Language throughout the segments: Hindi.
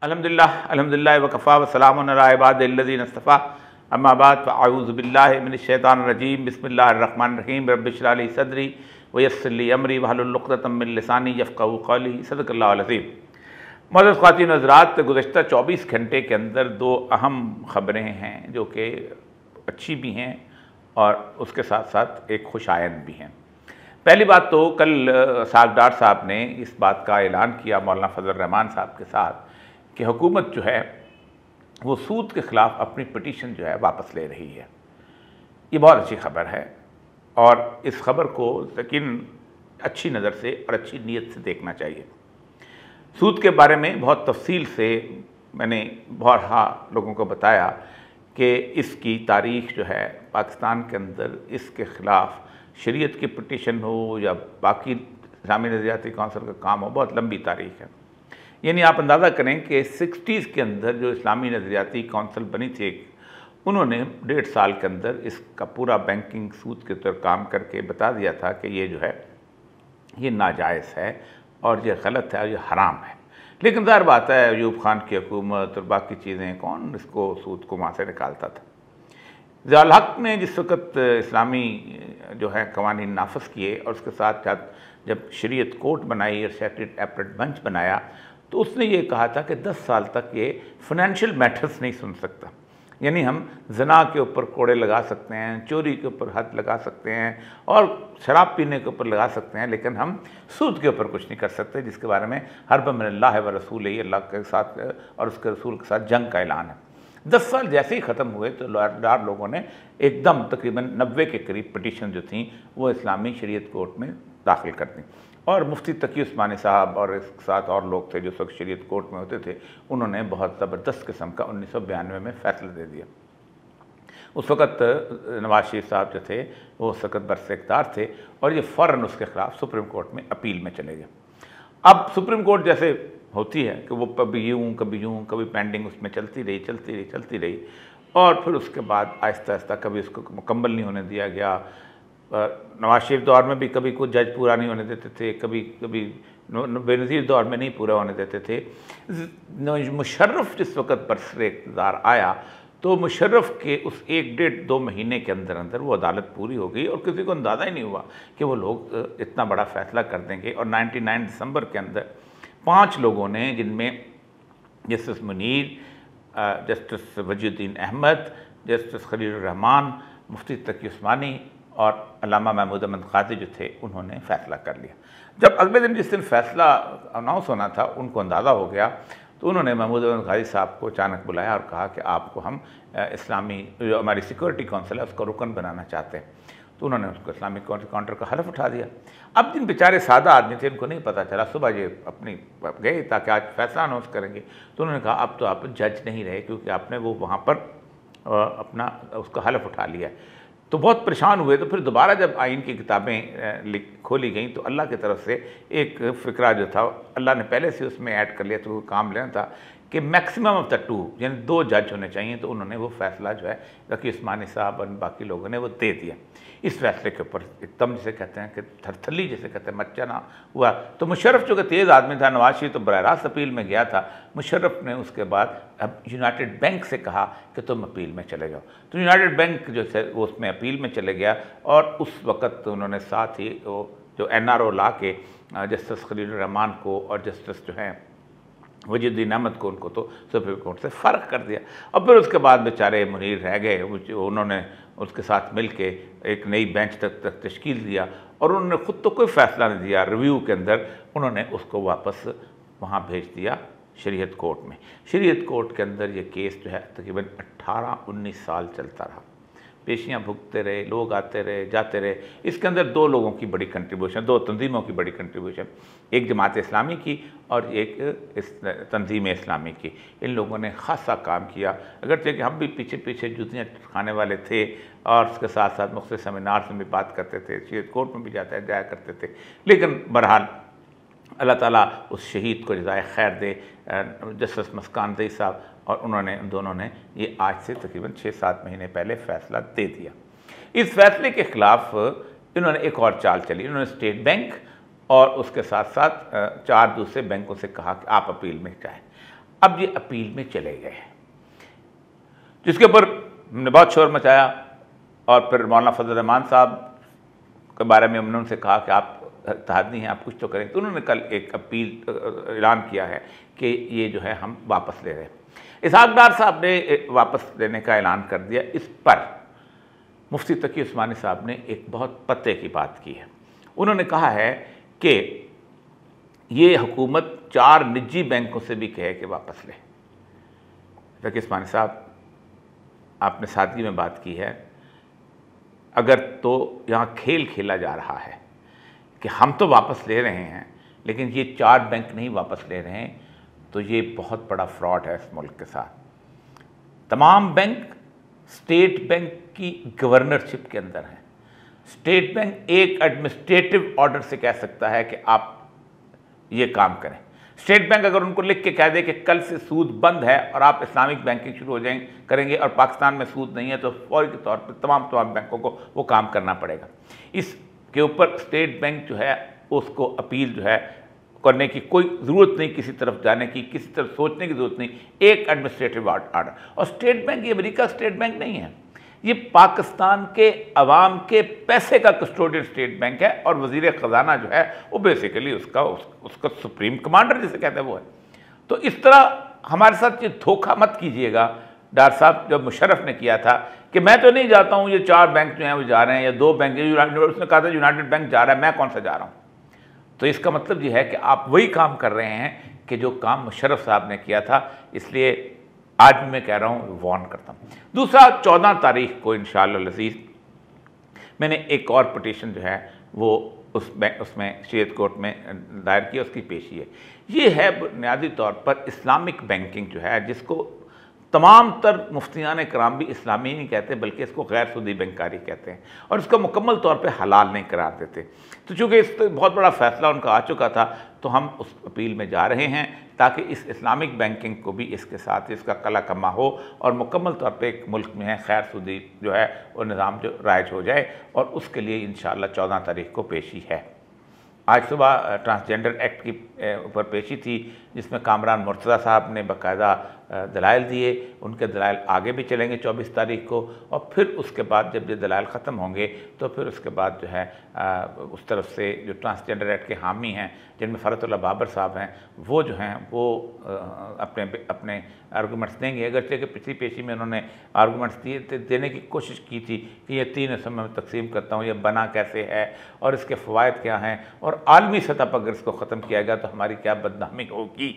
अल्हम्दुलिल्लाह वकफ़ा वसलामुन अला इबादिल्लज़ीना इस्तफ़ा अम्मा बाद फ़अऊज़ु बिल्लाहि मिनश्शैतानिर रजीम बिस्मिल्लाहिर्रहमानिर रहीम रब्बि इश्रह ली सदरी व यस्सिर ली अमरी वहलुल उक़दतम मिन लिसानी यफ़क़हू क़ौली सदक़ल्लाहुल अज़ीम। मुअज़्ज़ज़ ख़वातीन व हज़रात, गुज़श्ता 24 घंटे के अंदर दो अहम ख़बरें हैं जो कि अच्छी भी हैं और उसके साथ साथ एक खुशायन भी हैं। पहली बात तो कल सागडार साहब ने इस बात का ऐलान किया मौलाना फजल रहमान साहब के साथ कि हुकूमत जो है वो सूद के ख़िलाफ़ अपनी पिटीशन जो है वापस ले रही है। ये बहुत अच्छी खबर है और इस खबर को लेकिन अच्छी नज़र से और अच्छी नीयत से देखना चाहिए। सूद के बारे में बहुत तफसील से मैंने बहुत लोगों को बताया कि इसकी तारीख़ जो है पाकिस्तान के अंदर इसके ख़िलाफ़ शरीयत की पिटीशन हो या बाकी इस्लामी नज़रियाती कौंसिल का काम हो, बहुत लंबी तारीख़ है। यानी आप अंदाज़ा करें कि 60s के अंदर जो इस्लामी नज़रियाती कौंसिल बनी थी, उन्होंने 1.5 साल के अंदर इसका पूरा बैंकिंग सूद के ऊपर काम करके बता दिया था कि ये जो है ये नाजायज़ है और ये गलत है और ये हराम है। लेकिन ज़ाहिर बात है अयूब खान की हुकूमत और बाकी चीज़ें, कौन इसको सूद को वहाँ से निकालता था। ज़ियाउल हक़ ने जिस वक़्त इस्लामी जो है कवानीन नाफिज़ किए और उसके साथ जब शरीयत कोर्ट बनाई और सेक्रेटरी एपरेट बेंच बनाया तो उसने ये कहा था कि 10 साल तक ये फाइनेंशियल मैटर्स नहीं सुन सकता। यानी हम ज़िना के ऊपर कोड़े लगा सकते हैं, चोरी के ऊपर हद लगा सकते हैं और शराब पीने के ऊपर लगा सकते हैं, लेकिन हम सूद के ऊपर कुछ नहीं कर सकते, जिसके बारे में हर्ब मिनल्लाह व रसूल ही, अल्लाह के साथ और उसके रसूल के साथ जंग का ऐलान है। 10 साल जैसे ही ख़त्म हुए तो लॉर्डार लोगों ने एकदम तकरीबन 90 के करीब पिटीशन जो थी वो इस्लामी शरीयत कोर्ट में दाखिल कर दी और मुफ्ती तकी उस्मानी साहब और इसके साथ और लोग थे जो उस वक्त शरीयत कोर्ट में होते थे, उन्होंने बहुत ज़बरदस्त किस्म का 1992 में फ़ैसला दे दिया। उस वक़्त नवाज शरीफ साहब जो थे वो उस वक़्त बरइख्तियार थे और ये फ़ौरन उसके ख़िलाफ़ सुप्रीम कोर्ट में अपील में चले गए। अब सुप्रीम कोर्ट जैसे होती है कि वो कभी यूँ कभी पेंडिंग उसमें चलती रही और फिर उसके बाद आहिस्ता आहिस्ता कभी उसको मुकम्मल नहीं होने दिया गया। नवाज शरीफ दौर में भी कभी कुछ जज पूरा नहीं होने देते थे, कभी बेनज़ीर दौर में नहीं पूरा होने देते थे। मुशर्रफ जिस वक़्त बरइख्तियार आया तो मुशर्रफ के उस 1-1.5-2 महीने के अंदर अंदर वो अदालत पूरी हो गई और किसी को अंदाज़ा ही नहीं हुआ कि वो लोग इतना बड़ा फ़ैसला कर देंगे। और 99 दिसंबर के अंदर 5 लोगों ने, जिनमें justice Munir, justice Wajiuddin Ahmad, justice Khalilur Rahman, Mufti Taqi Usmani और अल्लामा महमूद अहमद क़ाज़ी जो थे, उन्होंने फ़ैसला कर लिया। जब अगले दिन जिस दिन फ़ैसला अनाउंस होना था उनको अंदाज़ा हो गया तो उन्होंने महमूद अहमद क़ाज़ी साहब को अचानक बुलाया और कहा कि आपको हम इस्लामी जो हमारी सिक्योरिटी काउंसिल है उसका रुकन बनाना चाहते हैं। तो उन्होंने उसको इस्लामिक काउंटर का हलफ उठा दिया। अब जिन बेचारे सादा आदमी थे उनको नहीं पता चला, सुबह ये अपनी गए ताकि आज फ़ैसला अनाउंस करेंगे, तो उन्होंने कहा अब तो आप जज नहीं रहे क्योंकि आपने वो वहाँ पर अपना उसका हलफ उठा लिया। तो बहुत परेशान हुए। तो फिर दोबारा जब आइन की किताबें खोली गई तो अल्लाह की तरफ से एक फ़िक्रा जो था अल्लाह ने पहले से उसमें ऐड कर लिया, तो वो काम लेना था कि मैक्सिमम ऑफ द 2 यानी 2 जज होने चाहिए। तो उन्होंने वो फ़ैसला जो है तकी उस्मानी साहब और बाकी लोगों ने वो दे दिया। इस फैसले के ऊपर एकदम जिसे कहते हैं कि थरथली जिसे कहते हैं मचना हुआ। तो मुशर्रफ जो कि तेज़ आदमी था, नवाज शरीफ तो बराह रास्त अपील में गया था, मुशर्रफ ने उसके बाद अब यूनाइटेड बैंक से कहा कि तुम अपील में चले जाओ। तो यूनाइटेड बैंक जो है वो उसमें अपील में चले गया और उस वक़्त उन्होंने साथ ही वो जो NRO ला के जस्टिस खलीलुर रहमान को और जस्टिस जो हैं वजीउद्दीन अहमद को, उनको तो सुप्रीम कोर्ट से फ़र्क कर दिया। और फिर उसके बाद बेचारे मुनीर रह गए, उन्होंने उसके साथ मिल के एक नई बेंच तक तश्कील दिया और उन्होंने ख़ुद तो कोई फ़ैसला नहीं दिया। रिव्यू के अंदर उन्होंने उसको वापस वहाँ भेज दिया शरीयत कोर्ट में। शरीयत कोर्ट के अंदर ये केस जो है तकरीबन 18-19 साल चलता रहा। पेशियाँ भुगतते रहे, लोग आते रहे जाते रहे। इसके अंदर 2 लोगों की बड़ी कंट्रीब्यूशन, 2 तंजीमों की बड़ी कंट्रीब्यूशन, एक जमात इस्लामी की और एक इस तंजीम इस्लामी की। इन लोगों ने ख़ासा काम किया। अगरचे कि हम भी पीछे जुतियाँ खाने वाले थे और उसके साथ साथ मुख्तलिफ सेमिनार में भी बात करते थे, शरीयत कोर्ट में भी जाया करते थे, लेकिन बहरहाल अल्लाह ताला उस शहीद को जज़ाए खैर दे, जस्टिस मस्कान दई साहब, और उन्होंने दोनों ने ये आज से तकरीबन 6-7 महीने पहले फ़ैसला दे दिया। इस फैसले के ख़िलाफ़ इन्होंने एक और चाल चली। इन्होंने स्टेट बैंक और उसके साथ साथ 4 दूसरे बैंकों से कहा कि आप अपील में जाएँ। अब ये अपील में चले गए, जिसके ऊपर हमने बहुत शोर मचाया और फिर मौलाना फजल रहमान साहब के बारे में हमने उनसे कहा कि आप इत्तेहादी हैं, आप कुछ तो करें। तो उन्होंने कल एक अपील ऐलान किया है कि ये जो है हम वापस ले रहे हैं। इसहाक डार साहब ने वापस लेने का ऐलान कर दिया। इस पर मुफ्ती तकी उस्मानी साहब ने एक बहुत पते की बात की है। उन्होंने कहा है कि ये हुकूमत 4 निजी बैंकों से भी कहे कि वापस ले। तकी उस्मानी साहब, आपने सादगी में बात की है, अगर तो यहाँ खेल खेला जा रहा है कि हम तो वापस ले रहे हैं लेकिन ये 4 बैंक नहीं वापस ले रहे हैं, तो ये बहुत बड़ा फ्रॉड है इस मुल्क के साथ। तमाम बैंक स्टेट बैंक की गवर्नरशिप के अंदर हैं। स्टेट बैंक एक एडमिनिस्ट्रेटिव ऑर्डर से कह सकता है कि आप ये काम करें। स्टेट बैंक अगर उनको लिख के कह दे कि कल से सूद बंद है और आप इस्लामिक बैंकिंग शुरू हो जाएंगे करेंगे और पाकिस्तान में सूद नहीं है, तो फौरी के तौर पर तमाम बैंकों को वो काम करना पड़ेगा। इसके ऊपर स्टेट बैंक जो है उसको अपील जो है करने की कोई ज़रूरत नहीं, किसी तरफ जाने की, किसी तरफ सोचने की ज़रूरत नहीं। एक एडमिनिस्ट्रेटिव ऑर्डर। और स्टेट बैंक ये अमेरिका स्टेट बैंक नहीं है, ये पाकिस्तान के अवाम के पैसे का कस्टोडियन स्टेट बैंक है और वज़ीर ख़जाना जो है वो बेसिकली उसका सुप्रीम कमांडर जिसे कहते हैं वो है। तो इस तरह हमारे साथ ये धोखा मत कीजिएगा। डार साहब जब मुशर्रफ ने किया था कि मैं तो नहीं जाता हूँ, ये 4 बैंक जो हैं वो जा रहे हैं, या 2 बैंक, उसने कहा था यूनाइटेड बैंक जा रहा है, मैं कौन सा जा रहा हूँ। तो इसका मतलब ये है कि आप वही काम कर रहे हैं कि जो काम मुशर्रफ साहब ने किया था। इसलिए आज भी मैं कह रहा हूँ, वार्न करता हूँ। दूसरा, 14 तारीख को इंशाअल्लाह अज़ीज़ मैंने एक और पटिशन जो है वो उसमें शरीयत कोर्ट में दायर किया, उसकी पेशी है। ये है बुनियादी तौर पर इस्लामिक बैंकिंग जो है, जिसको तमाम तर मुफ्तियान कराम भी इस्लामी नहीं कहते बल्कि इसको गैर सूदी बैंकारी कहते हैं और इसका मुकम्मल तौर पे हलाल नहीं करार देते। तो चूँकि इस पर बहुत बड़ा फ़ैसला उनका आ चुका था, तो हम उस अपील में जा रहे हैं ताकि इस इस्लामिक बैंकिंग को भी इसके साथ इसका कला कमा हो और मुकम्मल तौर पे एक मुल्क में है गैर सूदी जो है वो निज़ाम जो राइज हो जाए, और उसके लिए इंशाअल्लाह 14 तारीख को पेशी है। आज सुबह ट्रांसजेंडर एक्ट की ऊपर पेशी थी, जिसमें कामरान मुर्तज़ा साहब ने बाकायदा दलाइल दिए। उनके दलाइल आगे भी चलेंगे 24 तारीख को, और फिर उसके बाद जब ये दलाइल ख़त्म होंगे तो फिर उसके बाद जो है उस तरफ से जो ट्रांसजेंडर एक्ट के हामी हैं, जिनमें फ़रतुल्लाह बाबर साहब हैं, वो जो हैं वो अपने आर्गूमेंट्स देंगे। अगरचे कि पिछली पेशी में उन्होंने आर्गूमेंट्स देने की कोशिश की थी कि ये 3 हिस्सों में तकसीम करता हूँ, ये बना कैसे है और इसके फ़वाइद क्या हैं, और आलमी सतह पर अगर इसको ख़त्म किया गया तो हमारी क्या बदनामी होगी।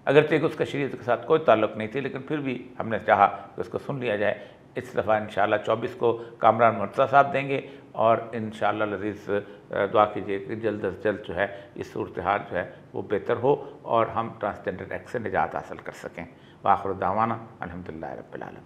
अगरचे कि उसका शरीयत के साथ कोई ताल्लुक़ नहीं थी, लेकिन फिर भी हमने चाहा कि उसको सुन लिया जाए। इस दफ़ा इंशाअल्लाह 24 को कामरान मुर्तज़ा साहब देंगे, और इंशाअल्लाह अज़ीज़ दुआ कीजिए कि जल्द अज़ जल्द जो है इस सूरत हाल जो है वो बेहतर हो और हम ट्रांसजेंडर एक्ट से निजात हासिल कर सकें। व आखिर दावाना अल्हम्दुलिल्लाहि रब्बिल आलमीन।